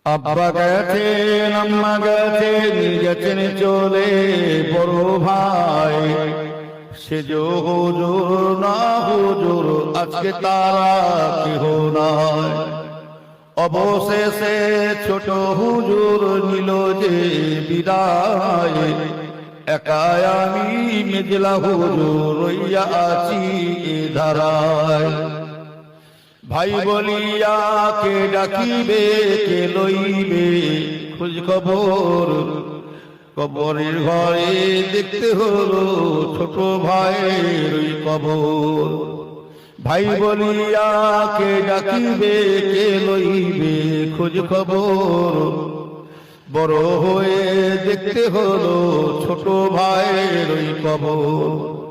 আব্বা গেছেন, আম্মা গেছেন, গেছেন চলে বড় ভাই। সে যে হুজুর না হুজুর, আজকে তারা কেহ নাই। অবশেষে ছোট হুজুর নিল যে বিদায়। একাই আমি মেজলা হুজুর রইয়া আছি এ ধারায়। ভাই বলিয়া কে ডাকিবে, কে লইবে খোঁজ খবর। কবরের ঘরে দেখতে হলো ছোট ভাইয়ের ওই কবর। ভাই বলিয়া কে ডাকিবে, কে লইবে খোঁজ খবর। বড় হয়ে দেখতে হলো ছোট ভাইয়ের ওই কবর।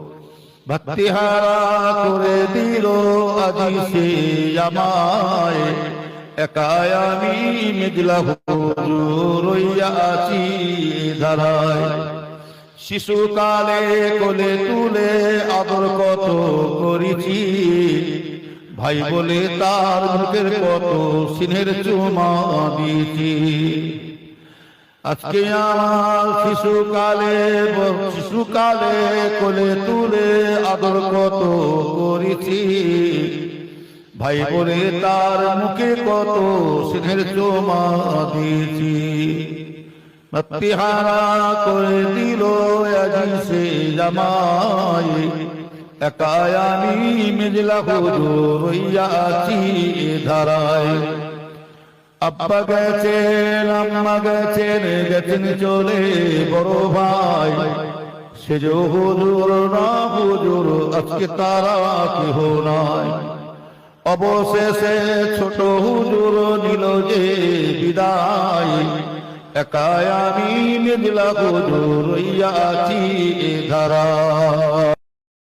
ভক্তিহারা করে দিল আজি সে আমায়। একাই আমি মেজলা হুজুর রইয়া আছি ধারায়। শিশুকালে কোলে তুলে আদর কত করেছি। ভাই বলে তার মুখের কত স্নেহের চুমা দিয়েছি। আজকে আমার শিশুকালে কোলে তুলে আদর কত করেছি। ভাই বলে তার মুখে কত স্নেহের চুমা দিয়েছি। ভক্তিহারা করে দিল আজি সে জামাই। একাই আমি মেজলা হুজুর রইয়া আছি ধারায়। আব্বা গেছেন, আম্মা গেছেন, গেছেন চলে বড় ভাই। সে যে হুজুর না হুজুর, আজকে তারা কেহ নাই। অবশেষে ছোট হুজুর নিল যে বিদায়। একাই আমি মেজলা হুজুর রইয়া আছি এ ধারায়।